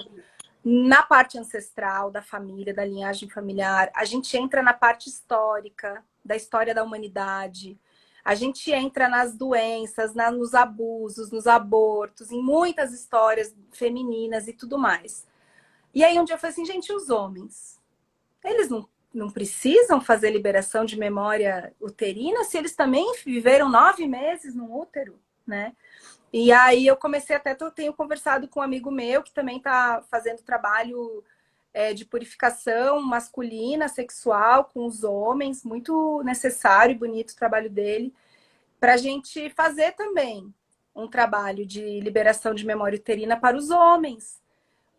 na parte ancestral da família, da linhagem familiar, a gente entra na parte histórica, da história da humanidade, a gente entra nas doenças, nos abusos, nos abortos, em muitas histórias femininas e tudo mais. E aí um dia eu falei assim, gente, os homens, eles não precisam fazer liberação de memória uterina se eles também viveram 9 meses no útero, né? E aí eu comecei eu tenho conversado com um amigo meu que também está fazendo trabalho de purificação masculina, sexual, com os homens, muito necessário e bonito o trabalho dele, para a gente fazer também um trabalho de liberação de memória uterina para os homens.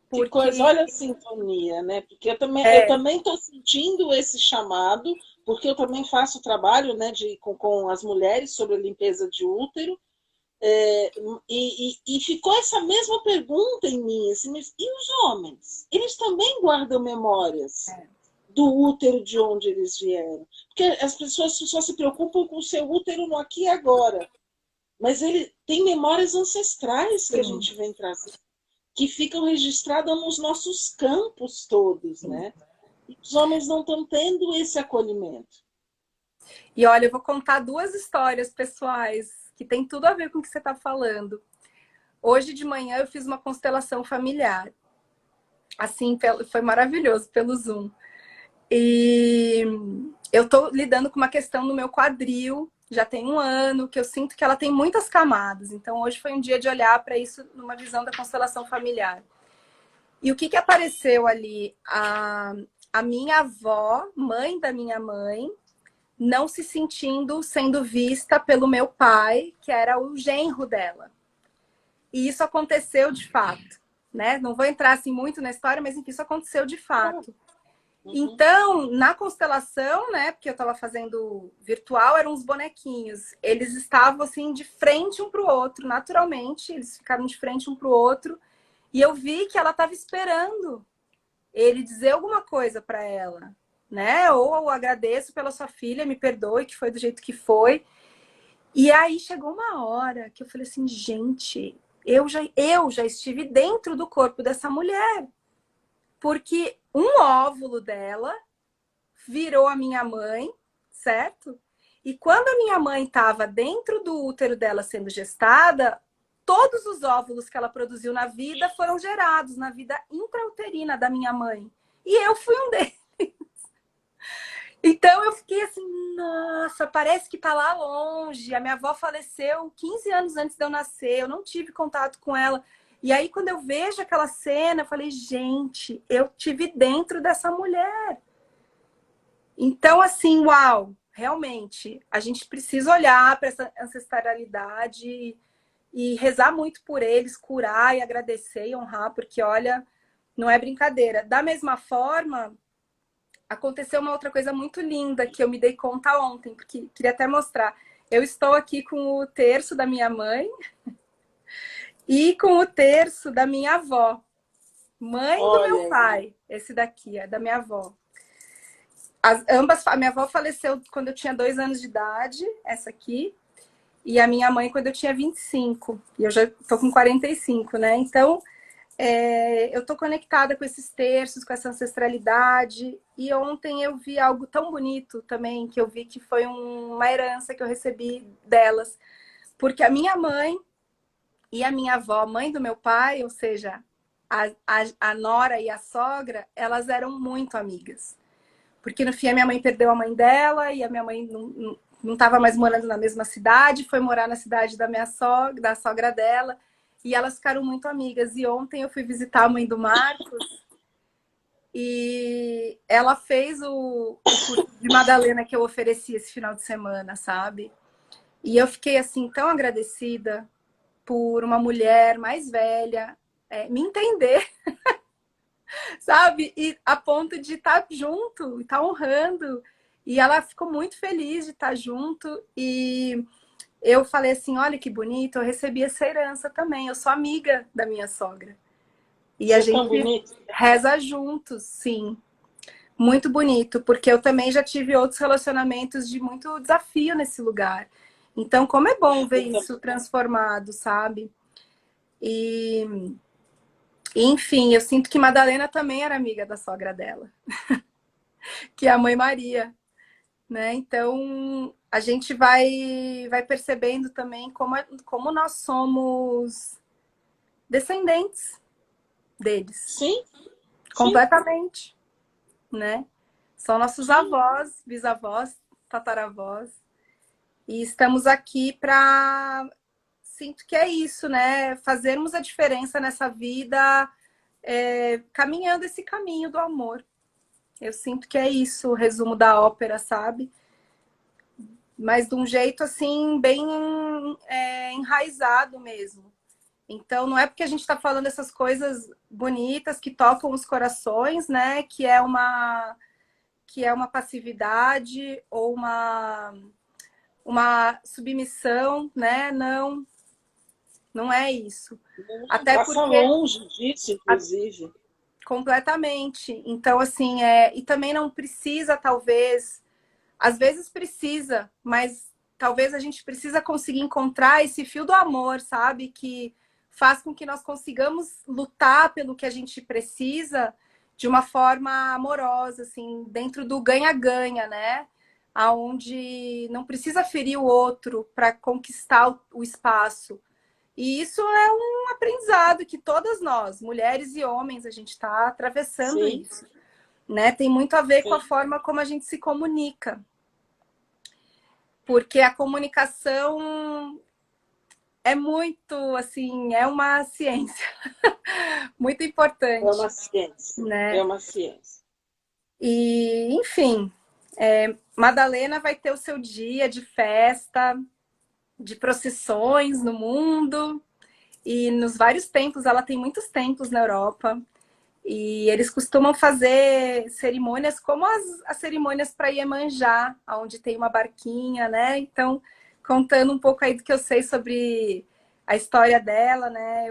Que coisa, olha a sintonia, né? Porque eu também estou sentindo esse chamado, porque eu também faço trabalho, né, com as mulheres sobre a limpeza de útero. E ficou essa mesma pergunta em mim, assim, mas e os homens? Eles também guardam memórias do útero de onde eles vieram. Porque as pessoas só se preocupam com o seu útero no aqui e agora. Mas ele tem memórias ancestrais que a gente vem trazer, que ficam registradas nos nossos campos todos, né? E os homens não estão tendo esse acolhimento. E olha, eu vou contar 2 histórias pessoais que tem tudo a ver com o que você está falando. Hoje de manhã eu fiz uma constelação familiar. Assim, foi maravilhoso pelo Zoom. E eu estou lidando com uma questão no meu quadril, já tem 1 ano, que eu sinto que ela tem muitas camadas. Então hoje foi um dia de olhar para isso numa visão da constelação familiar. E o que apareceu ali? A minha avó, mãe da minha mãe, não se sendo vista pelo meu pai, que era o genro dela. E isso aconteceu de fato, né? Não vou entrar assim muito na história, mas enfim, isso aconteceu de fato. Então, na constelação, né, porque eu estava fazendo virtual, eram uns bonequinhos. Eles estavam assim de frente um para o outro, naturalmente, eles ficaram de frente um para o outro, e eu vi que ela estava esperando ele dizer alguma coisa para ela, né? Ou eu agradeço pela sua filha, me perdoe, que foi do jeito que foi. E aí chegou uma hora que eu falei assim, gente, eu já estive dentro do corpo dessa mulher. Porque um óvulo dela virou a minha mãe, certo? E quando a minha mãe estava dentro do útero dela sendo gestada, todos os óvulos que ela produziu na vida foram gerados na vida intrauterina da minha mãe. E eu fui um deles. Então eu fiquei assim, nossa, parece que tá lá longe. A minha avó faleceu 15 anos antes de eu nascer, eu não tive contato com ela. E aí, quando eu vejo aquela cena, eu falei, gente, eu tive dentro dessa mulher. Então, assim, uau, realmente, a gente precisa olhar para essa ancestralidade e rezar muito por eles, curar e agradecer e honrar, porque, olha, não é brincadeira. Da mesma forma, aconteceu uma outra coisa muito linda que eu me dei conta ontem, porque queria até mostrar. Eu estou aqui com o terço da minha mãe e com o terço da minha avó, mãe do meu pai. Esse daqui é da minha avó. A minha avó faleceu quando eu tinha 2 anos de idade, essa aqui, e a minha mãe quando eu tinha 25. E eu já estou com 45, né? Então, eu estou conectada com esses terços, com essa ancestralidade. E ontem eu vi algo tão bonito também, que eu vi que foi uma herança que eu recebi delas. Porque a minha mãe e a minha avó, mãe do meu pai, ou seja, a nora e a sogra, elas eram muito amigas. Porque no fim a minha mãe perdeu a mãe dela e a minha mãe não estava mais morando na mesma cidade, foi morar na cidade da minha sogra, da sogra dela, e elas ficaram muito amigas. E ontem eu fui visitar a mãe do Marcos e ela fez o curso de Madalena que eu ofereci esse final de semana, sabe? E eu fiquei assim tão agradecida por uma mulher mais velha me entender, sabe? E a ponto de estar junto, estar honrando. E ela ficou muito feliz de estar junto. E eu falei assim, olha que bonito, eu recebi essa herança também. Eu sou amiga da minha sogra. E a gente reza juntos, sim. Muito bonito, porque eu também já tive outros relacionamentos de muito desafio nesse lugar. Então, como é bom ver isso transformado, sabe? E enfim, eu sinto que Madalena também era amiga da sogra dela, que é a mãe Maria, né? Então, a gente vai percebendo também como nós somos descendentes deles. Sim. Completamente, né? São nossos avós, bisavós, tataravós. E estamos aqui para... Sinto que é isso, né? Fazermos a diferença nessa vida, caminhando esse caminho do amor. Eu sinto que é isso, o resumo da ópera, sabe? Mas de um jeito, assim, bem enraizado mesmo. Então, não é porque a gente está falando essas coisas bonitas que tocam os corações, né? Que é uma passividade ou uma submissão, né? Não é isso. Até passa porque longe disso, inclusive. Completamente. Então, assim, e também não precisa, talvez, às vezes precisa, mas talvez a gente precisa conseguir encontrar esse fio do amor, sabe? Que faz com que nós consigamos lutar pelo que a gente precisa de uma forma amorosa, assim, dentro do ganha-ganha, né? Aonde não precisa ferir o outro para conquistar o espaço. E isso é um aprendizado que todas nós, mulheres e homens, a gente está atravessando. Sim. Isso, né? Tem muito a ver com a forma como a gente se comunica. Porque a comunicação é muito, assim, é uma ciência muito importante. É uma ciência, né? É uma ciência. E, enfim, Madalena vai ter o seu dia de festa, de procissões no mundo. E nos vários templos, ela tem muitos templos na Europa. E eles costumam fazer cerimônias como as cerimônias para Iemanjá, onde tem uma barquinha, né? Então, contando um pouco aí do que eu sei sobre a história dela, né?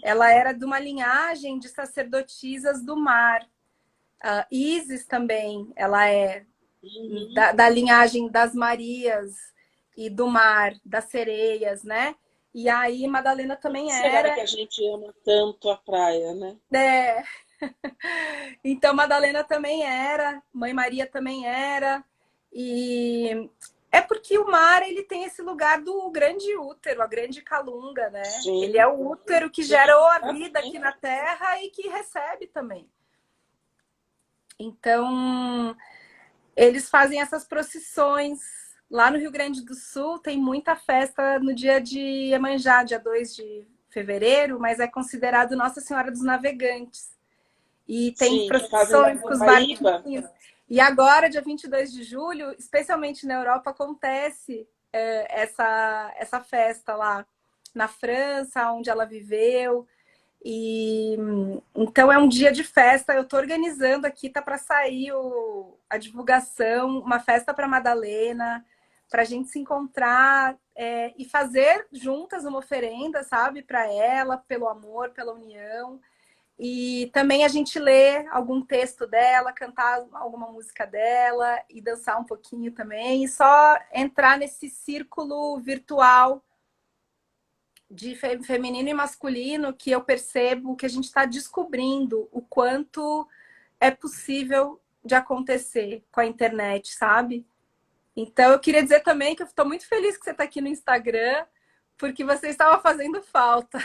Ela era de uma linhagem de sacerdotisas do mar. Isis também, ela é da linhagem das Marias e do mar, das sereias, né? E aí, Madalena também era... Será que a gente ama tanto a praia, né? Então, Madalena também era, Mãe Maria também era. E é porque o mar, ele tem esse lugar do grande útero, a grande calunga, né? Sim. Ele é o útero que gerou a vida aqui na Terra e que recebe também. Então, eles fazem essas procissões. Lá no Rio Grande do Sul tem muita festa no dia de Iemanjá, dia 2 de fevereiro, mas é considerado Nossa Senhora dos Navegantes. E tem Sim, que fazem da procissões com os Paraíba. barquinhos. E agora, dia 22 de julho, especialmente na Europa, acontece essa festa lá na França, onde ela viveu. E então é um dia de festa. Eu estou organizando aqui, tá para sair a divulgação, uma festa para Madalena, para a gente se encontrar e fazer juntas uma oferenda, sabe, para ela, pelo amor, pela união. E também a gente lê algum texto dela, cantar alguma música dela e dançar um pouquinho também. E só entrar nesse círculo virtual de feminino e masculino que eu percebo que a gente está descobrindo o quanto é possível de acontecer com a internet, sabe? Então eu queria dizer também que eu estou muito feliz que você está aqui no Instagram, porque você estava fazendo falta.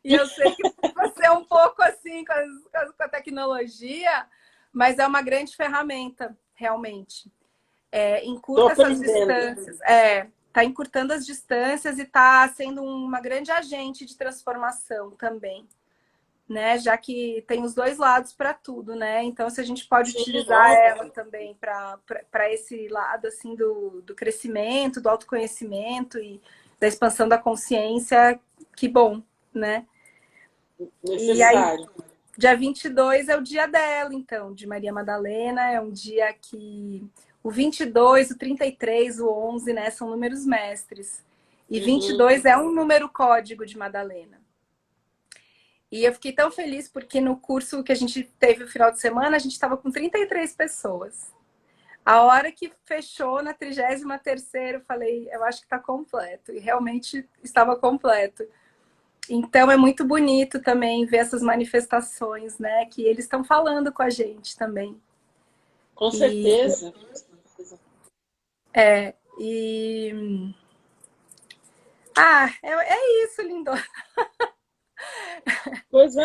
E eu sei que você é um pouco assim com a tecnologia, mas é uma grande ferramenta, realmente. Estou Encurta essas aprendendo. distâncias. Está encurtando as distâncias e está sendo uma grande agente de transformação também, né? Já que tem os dois lados para tudo, né? Então, se a gente pode Sim, utilizar óbvio. ela também para esse lado assim do crescimento, do autoconhecimento e da expansão da consciência, que bom, né? E aí, Necessário. dia 22 é o dia dela, então, de Maria Madalena. É um dia que o 22, o 33, o 11, né, são números mestres. E 22 é um número código de Madalena. E eu fiquei tão feliz porque no curso que a gente teve no final de semana, a gente estava com 33 pessoas. A hora que fechou na 33ª, eu falei, eu acho que está completo. E realmente estava completo. Então é muito bonito também ver essas manifestações, né? Que eles estão falando com a gente também. Com E, certeza. e... é isso, lindo. Coisa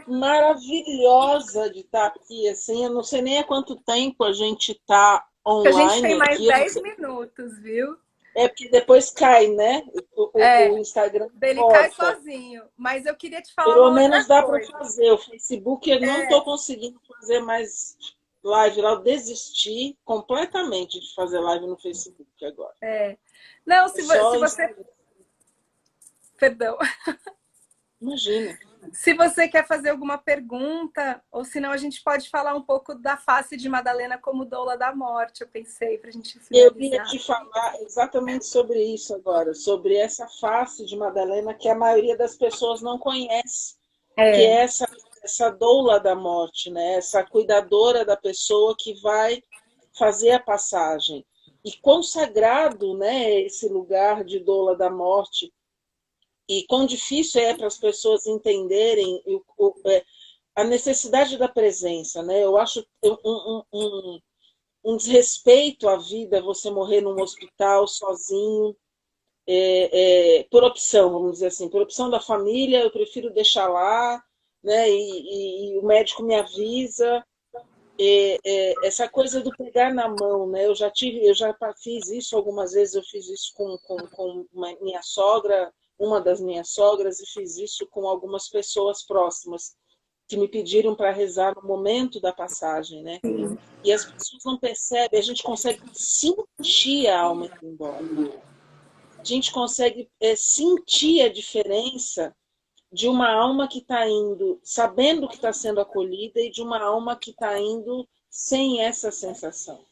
maravilhosa de estar aqui, assim. Eu não sei nem há quanto tempo a gente está A gente tem online mais aqui. Eu não 10 sei. minutos, viu? É porque depois cai, né? O Instagram Ele cai corta. sozinho. Mas eu queria te falar Pelo uma outra menos dá para coisa. fazer. O Facebook eu não estou conseguindo fazer mais live lá. Eu desisti completamente de fazer live no Facebook agora. Não, É se só você... Instagram. Perdão. Imagina. Se você quer fazer alguma pergunta, ou senão a gente pode falar um pouco da face de Madalena como doula da morte, eu pensei, para a gente Eu ia finalizar. te falar exatamente sobre isso agora, sobre essa face de Madalena que a maioria das pessoas não conhece, que é essa doula da morte, né? Essa cuidadora da pessoa que vai fazer a passagem. E quão sagrado, né, esse lugar de doula da morte, e quão difícil é para as pessoas entenderem a necessidade da presença, né? Eu acho um desrespeito à vida você morrer num hospital sozinho, por opção, vamos dizer assim, por opção da família, eu prefiro deixar lá, né? E o médico me avisa. Essa coisa do pegar na mão, né? Eu já fiz isso algumas vezes, eu fiz isso com minha sogra, uma das minhas sogras, e fiz isso com algumas pessoas próximas que me pediram para rezar no momento da passagem, né? E as pessoas não percebem, a gente consegue sentir a alma indo embora. A gente consegue sentir a diferença de uma alma que está indo sabendo que está sendo acolhida e de uma alma que está indo sem essa sensação.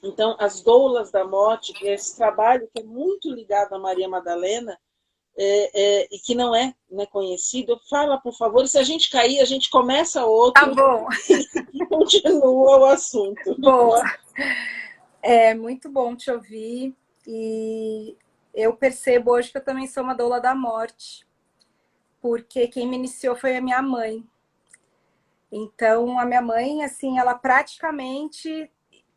Então, as doulas da morte, esse trabalho que é muito ligado a Maria Madalena, e que não é, né, conhecido, fala, por favor, e se a gente cair, a gente começa Tá outro bom. e continua o assunto. Boa. É muito bom te ouvir. E eu percebo hoje que eu também sou uma doula da morte, porque quem me iniciou foi a minha mãe. Então, a minha mãe, assim, ela praticamente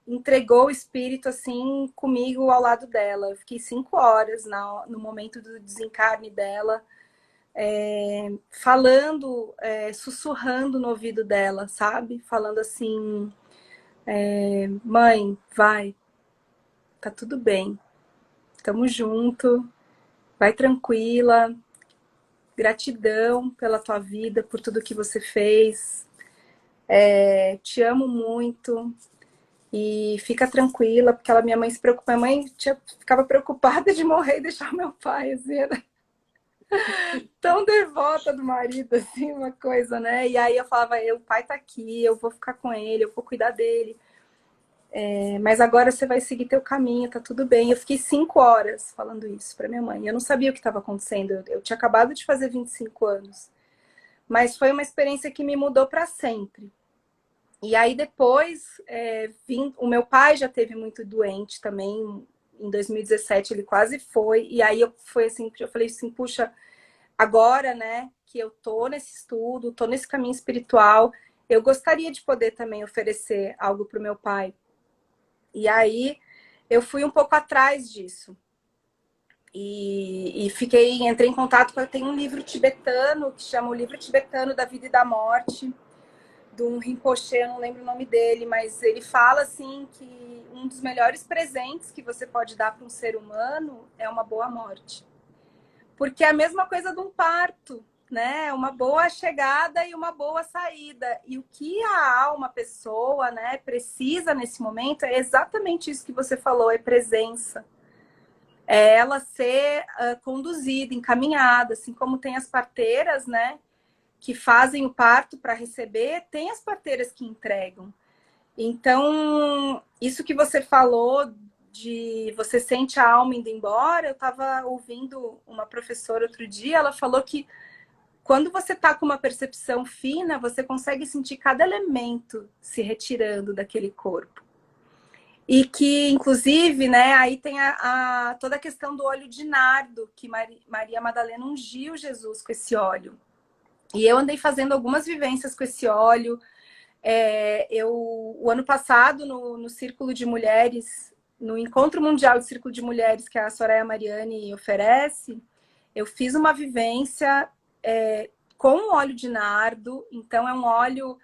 entregou o espírito, assim, comigo ao lado dela. Eu fiquei 5 horas no momento do desencarne dela, falando, sussurrando no ouvido dela, sabe? Falando assim, Mãe, vai, tá tudo bem. Tamo junto, vai tranquila. Gratidão pela tua vida, por tudo que você fez. Te amo muito. E fica tranquila, porque minha mãe se preocupa. Minha mãe ficava preocupada de morrer e deixar meu pai, assim, era tão devota do marido, assim, uma coisa, né? E aí eu falava, o pai tá aqui, eu vou ficar com ele, eu vou cuidar dele. Mas agora você vai seguir teu caminho, tá tudo bem. Eu fiquei 5 horas falando isso pra minha mãe. Eu não sabia o que estava acontecendo. Eu tinha acabado de fazer 25 anos. Mas foi uma experiência que me mudou para sempre. E aí depois, o meu pai já teve muito doente também. Em 2017 ele quase foi. E aí eu falei assim, puxa, agora, né, que eu tô nesse estudo, tô nesse caminho espiritual, eu gostaria de poder também oferecer algo pro meu pai. E aí eu fui um pouco atrás disso. E entrei em contato com... Tem um livro tibetano que chama O Livro Tibetano da Vida e da Morte, de um Rinpoche, eu não lembro o nome dele, mas ele fala assim que um dos melhores presentes que você pode dar para um ser humano é uma boa morte. Porque é a mesma coisa de um parto, né? Uma boa chegada e uma boa saída. E o que a alma, a pessoa, né, precisa nesse momento é exatamente isso que você falou, é presença. É ela ser conduzida, encaminhada, assim como tem as parteiras, né, que fazem o parto para receber, tem as parteiras que entregam. Então, isso que você falou de você sente a alma indo embora, eu estava ouvindo uma professora outro dia, ela falou que quando você está com uma percepção fina, você consegue sentir cada elemento se retirando daquele corpo. E que, inclusive, né, aí tem toda a questão do óleo de nardo, que Maria Madalena ungiu Jesus com esse óleo. E eu andei fazendo algumas vivências com esse óleo. O ano passado, no Círculo de Mulheres, no Encontro Mundial de Círculo de Mulheres, que a Soraya Mariani oferece, eu fiz uma vivência com óleo de nardo. Então, é um óleo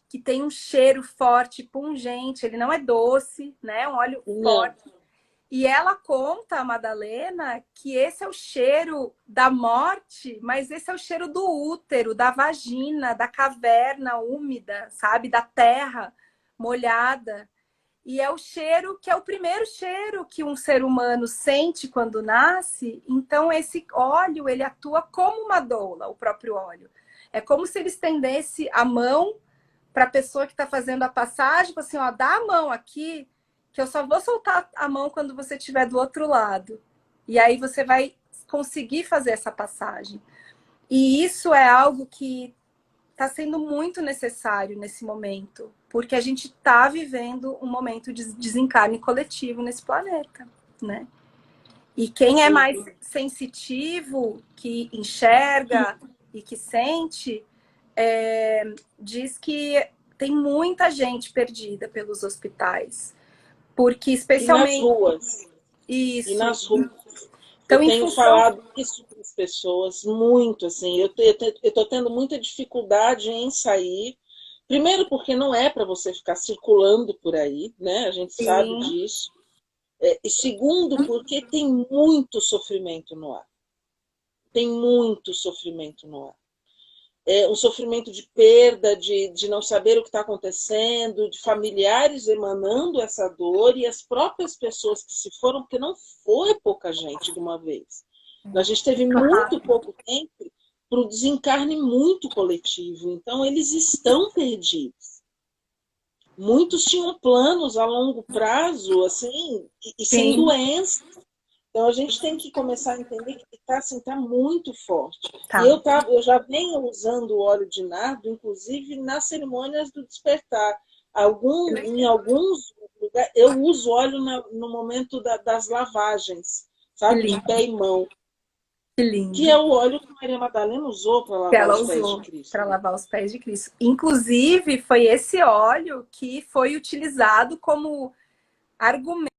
que tem um cheiro forte, pungente, ele não é doce, né? É um óleo forte. E ela conta, a Madalena, que esse é o cheiro da morte, mas esse é o cheiro do útero, da vagina, da caverna úmida, sabe? Da terra molhada. E é o cheiro que é o primeiro cheiro que um ser humano sente quando nasce. Então, esse óleo, ele atua como uma doula, o próprio óleo. É como se ele estendesse a mão para a pessoa que está fazendo a passagem, assim, ó, dá a mão aqui, que eu só vou soltar a mão quando você estiver do outro lado. E aí você vai conseguir fazer essa passagem. E isso é algo que está sendo muito necessário nesse momento, porque a gente está vivendo um momento de desencarne coletivo nesse planeta, né? E quem é mais sensitivo, que enxerga e que sente, diz que tem muita gente perdida pelos hospitais. Porque especialmente... E nas ruas. Isso. E nas ruas. Então, eu tenho falado isso para as pessoas muito, assim. Eu estou tendo muita dificuldade em sair. Primeiro porque não é para você ficar circulando por aí, né? A gente sabe disso. E segundo porque tem muito sofrimento no ar. Tem muito sofrimento no ar. Um sofrimento de perda, de não saber o que está acontecendo, de familiares emanando essa dor e as próprias pessoas que se foram, porque não foi pouca gente de uma vez. A gente teve muito pouco tempo para o desencarne muito coletivo, então eles estão perdidos. Muitos tinham planos a longo prazo, assim, e sem doença. Então, a gente tem que começar a entender que tá muito forte. Tá. E eu já venho usando o óleo de nardo, inclusive nas cerimônias do despertar. Em alguns lugares, eu uso óleo no momento das lavagens, sabe? De pé e mão. Que lindo. Que é o óleo que Maria Madalena usou para lavar os pés de Cristo. Para lavar os pés de Cristo. Inclusive, foi esse óleo que foi utilizado como argumento